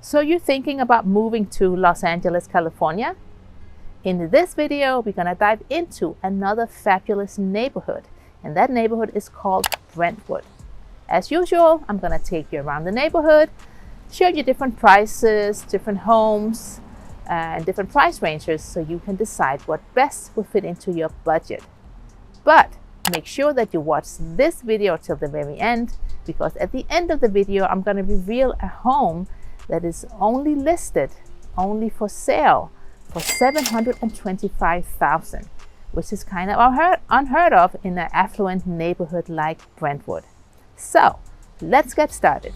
So you're thinking about moving to Los Angeles, California? In this video, we're going to dive into another fabulous neighborhood, and that neighborhood is called Brentwood. As usual, I'm going to take you around the neighborhood, show you different prices, different homes, and different price ranges so you can decide what best will fit into your budget. But make sure that you watch this video till the very end, because at the end of the video, I'm going to reveal a home that is only listed, only for sale, for $725,000, which is kind of unheard of in an affluent neighborhood like Brentwood. So let's get started.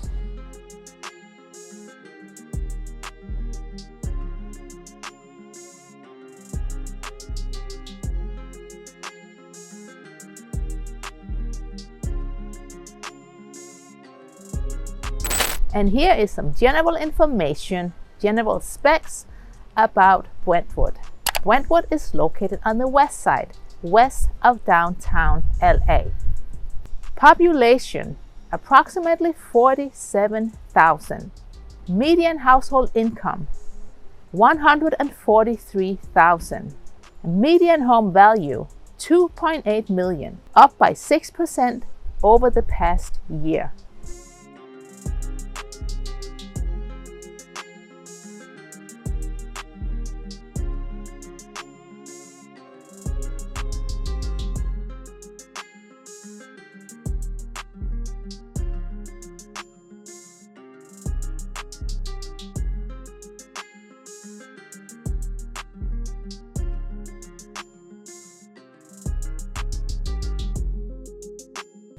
And here is some general information, general specs about Brentwood. Brentwood is located on the west side, west of downtown LA. Population, approximately 47,000. Median household income, $143,000. Median home value, $2.8 million, up by 6% over the past year.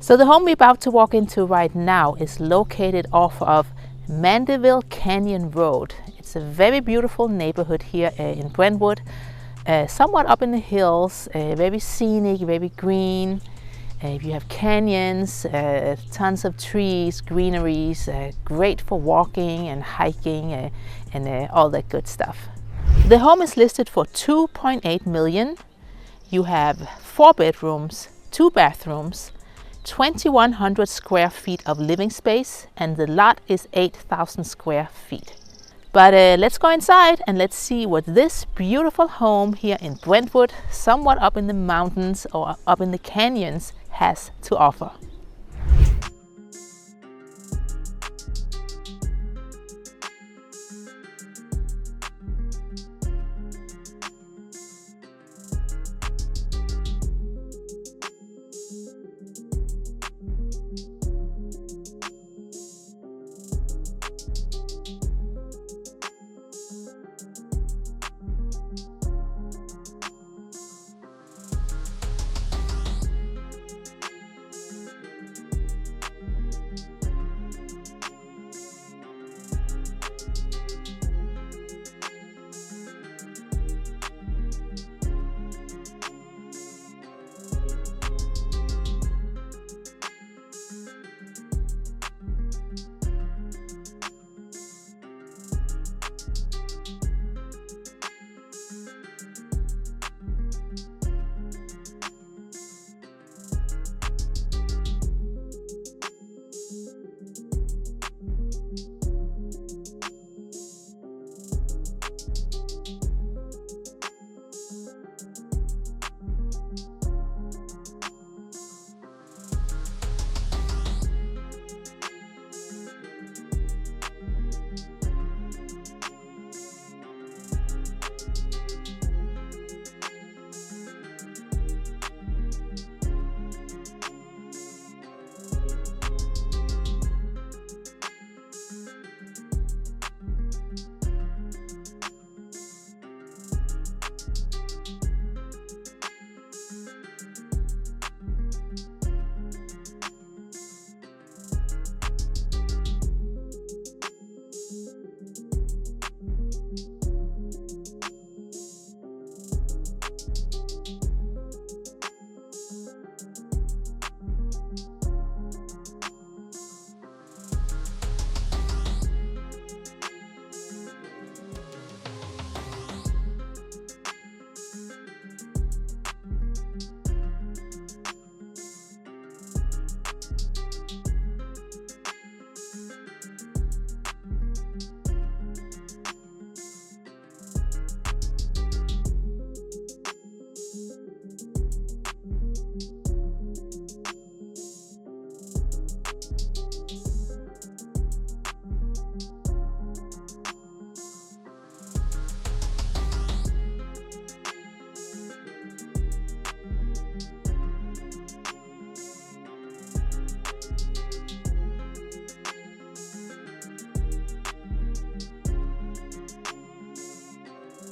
So the home we're about to walk into right now is located off of Mandeville Canyon Road. It's a very beautiful neighborhood here in Brentwood, somewhat up in the hills, very scenic, very green. You have canyons, tons of trees, greeneries, great for walking and hiking and all that good stuff. The home is listed for $2.8 million. You have 4 bedrooms, 2 bathrooms, 2,100 square feet of living space, and the lot is 8,000 square feet. But let's go inside and let's see what this beautiful home here in Brentwood, somewhat up in the mountains or up in the canyons, has to offer.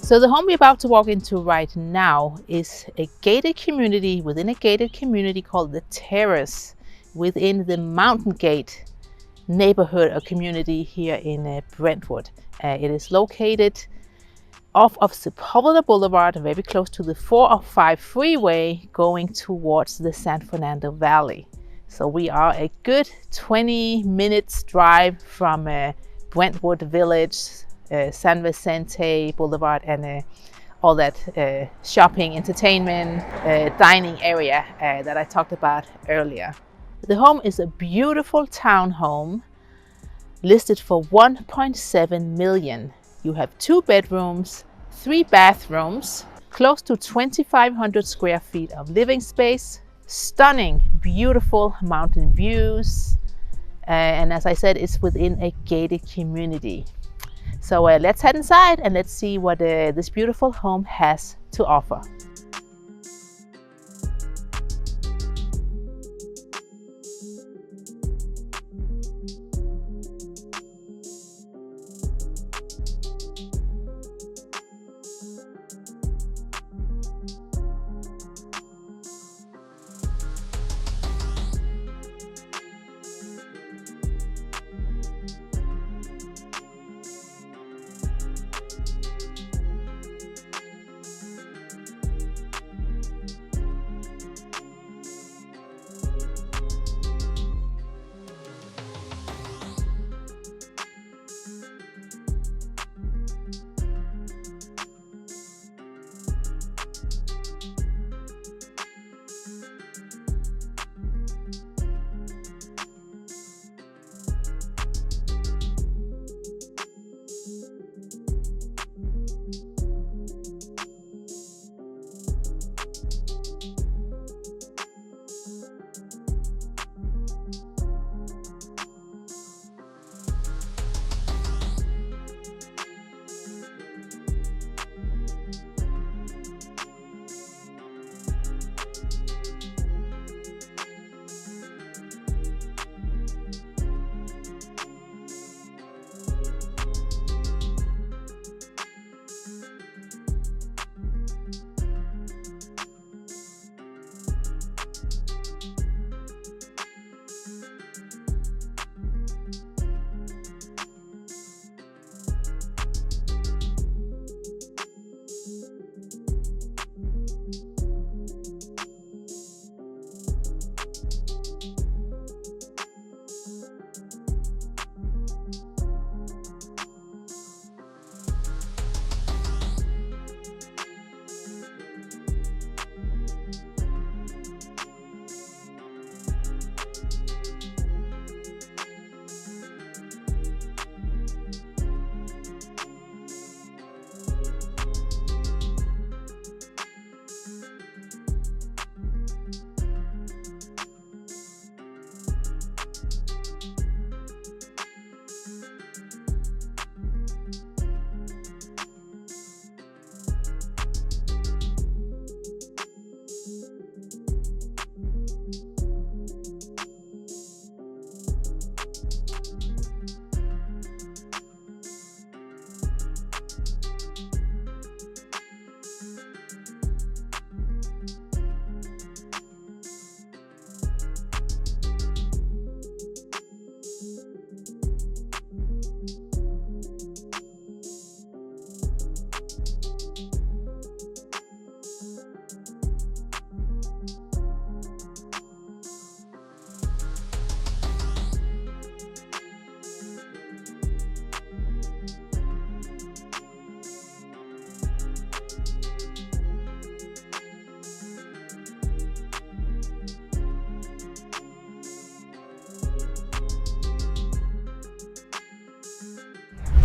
So the home we're about to walk into right now is a gated community within a gated community called the Terrace within the Mountain Gate neighborhood or community here in Brentwood. It is located off of Sepulveda Boulevard, very close to the 405 freeway going towards the San Fernando Valley. So we are a good 20 minutes drive from Brentwood Village, San Vicente Boulevard, and all that shopping, entertainment, dining area that I talked about earlier. The home is a beautiful townhome listed for $1.7 million. You have 2 bedrooms, 3 bathrooms, close to 2,500 square feet of living space, stunning, beautiful mountain views. And as I said, it's within a gated community. So let's head inside and let's see what this beautiful home has to offer.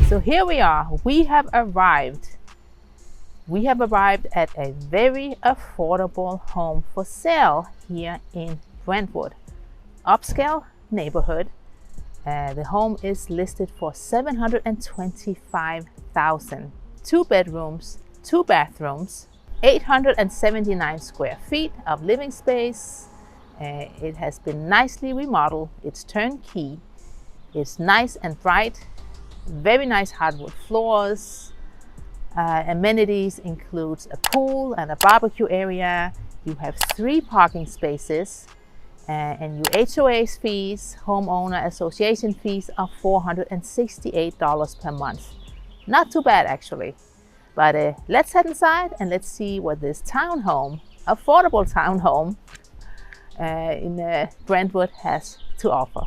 So here we are, we have arrived at a very affordable home for sale here in Brentwood. Upscale neighborhood. The home is listed for $725,000. 2 bedrooms, 2 bathrooms, 879 square feet of living space. It has been nicely remodeled. It's turnkey. It's nice and bright. Very nice hardwood floors. Amenities includes a pool and a barbecue area. You have 3 parking spaces, and your HOA fees, homeowner association fees, are $468 per month. Not too bad actually. But let's head inside and let's see what this townhome, affordable townhome in Brentwood has to offer.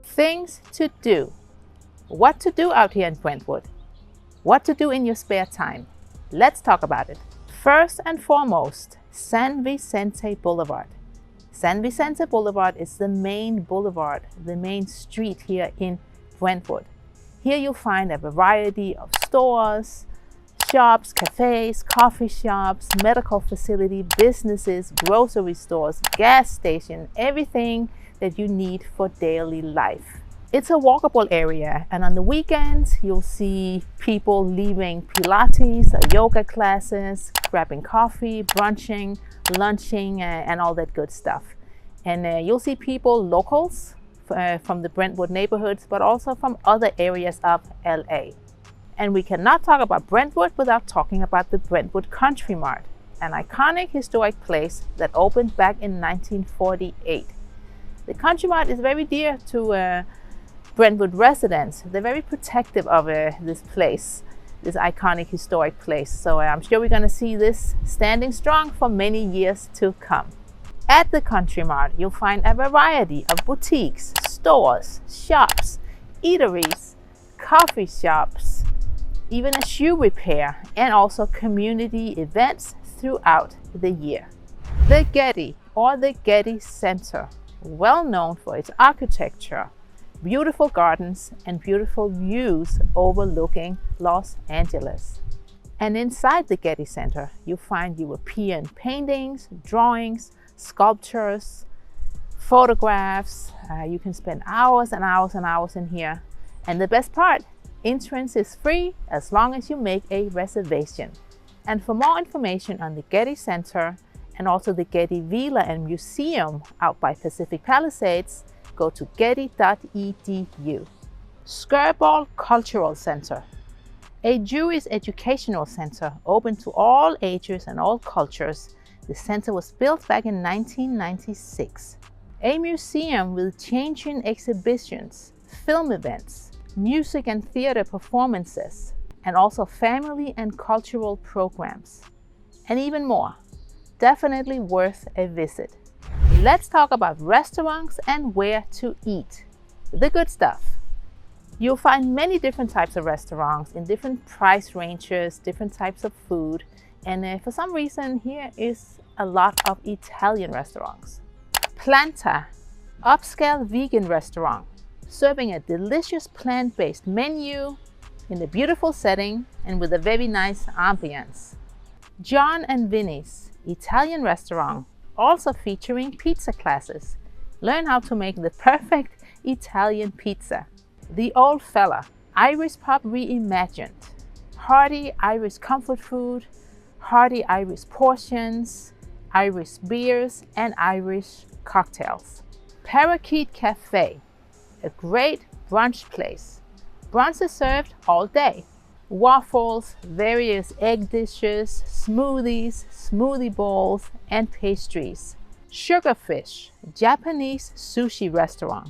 Things to do. What to do out here in Brentwood? What to do in your spare time? Let's talk about it. First and foremost, San Vicente Boulevard. San Vicente Boulevard is the main boulevard, the main street here in Brentwood. Here you'll find a variety of stores, shops, cafes, coffee shops, medical facility, businesses, grocery stores, gas station, everything that you need for daily life. It's a walkable area, and on the weekends you'll see people leaving Pilates or yoga classes, grabbing coffee, brunching, lunching, and all that good stuff. And you'll see people, locals from the Brentwood neighborhoods, but also from other areas of LA. And we cannot talk about Brentwood without talking about the Brentwood Country Mart, an iconic historic place that opened back in 1948. The Country Mart is very dear to Brentwood residents. They're very protective of this place, this iconic historic place. So I'm sure we're going to see this standing strong for many years to come. At the Country Mart, you'll find a variety of boutiques, stores, shops, eateries, coffee shops, even a shoe repair, and also community events throughout the year. The Getty, or the Getty Center, well known for its architecture, beautiful gardens, and beautiful views overlooking Los Angeles. And inside the Getty Center, you find European paintings, drawings, sculptures, photographs. You can spend hours and hours and hours in here. And the best part, entrance is free as long as you make a reservation. And for more information on the Getty Center and also the Getty Villa and Museum out by Pacific Palisades, go to getty.edu. Skirball Cultural Center, a Jewish educational center open to all ages and all cultures. The center was built back in 1996. A museum with changing exhibitions, film events, music and theater performances, and also family and cultural programs, and even more. Definitely worth a visit. Let's talk about restaurants and where to eat. The good stuff. You'll find many different types of restaurants in different price ranges, different types of food, and for some reason here is a lot of Italian restaurants. Planta, upscale vegan restaurant, serving a delicious plant-based menu in a beautiful setting and with a very nice ambience. John and Vinny's, Italian restaurant, also featuring pizza classes. Learn how to make the perfect Italian pizza. The Old Fella, Irish pub reimagined. Hearty Irish comfort food, hearty Irish portions, Irish beers, and Irish cocktails. Parakeet Cafe, a great brunch place. Brunch is served all day. Waffles, various egg dishes, smoothies, smoothie bowls, and pastries. Sugarfish, Japanese sushi restaurant.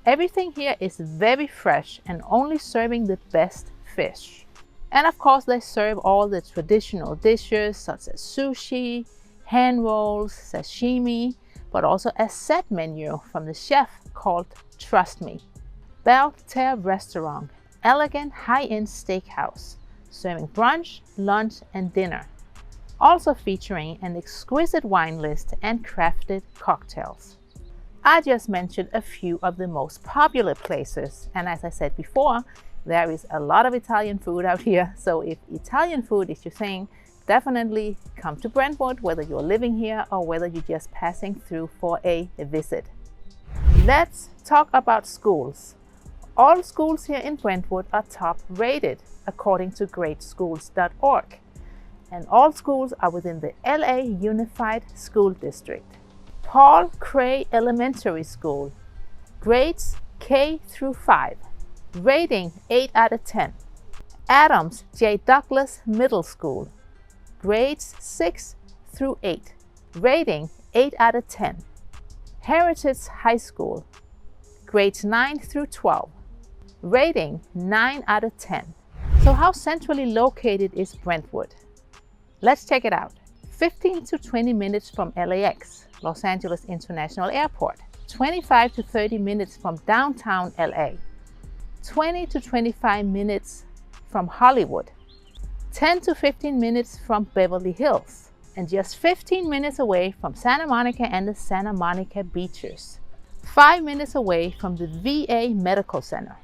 Everything here is very fresh and only serving the best fish. And of course, they serve all the traditional dishes such as sushi, hand rolls, sashimi, but also a set menu from the chef called Trust Me. Belter Restaurant, elegant high-end steakhouse, serving brunch, lunch, and dinner. Also featuring an exquisite wine list and crafted cocktails. I just mentioned a few of the most popular places, and as I said before, there is a lot of Italian food out here, so if Italian food is your thing, definitely come to Brentwood, whether you're living here or whether you're just passing through for a visit. Let's talk about schools. All schools here in Brentwood are top rated according to greatschools.org, and all schools are within the LA Unified School District. Paul Cray Elementary School, grades K through 5, rating 8 out of 10. Adams J. Douglas Middle School, grades 6 through 8, rating 8 out of 10. Heritage High School, grades 9 through 12, rating 9 out of 10. So how centrally located is Brentwood? Let's check it out. 15 to 20 minutes from LAX, Los Angeles International Airport. 25 to 30 minutes from downtown LA. 20 to 25 minutes from Hollywood. 10 to 15 minutes from Beverly Hills. And just 15 minutes away from Santa Monica and the Santa Monica beaches. 5 minutes away from the VA Medical Center.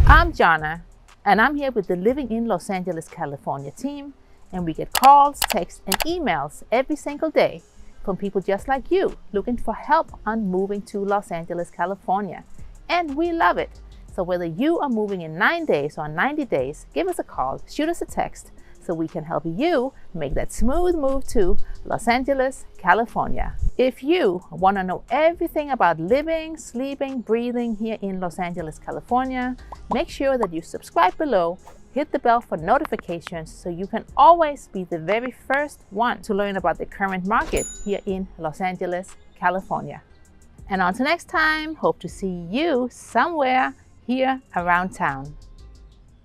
I'm Jonna, and I'm here with the Living in Los Angeles, California team, and we get calls, texts, and emails every single day from people just like you looking for help on moving to Los Angeles, California. And we love it. So whether you are moving in 9 days or 90 days, give us a call, shoot us a text, so we can help you make that smooth move to Los Angeles, California. If you want to know everything about living, sleeping, breathing here in Los Angeles, California, make sure that you subscribe below, hit the bell for notifications so you can always be the very first one to learn about the current market here in Los Angeles, California. And until next time, hope to see you somewhere here around town.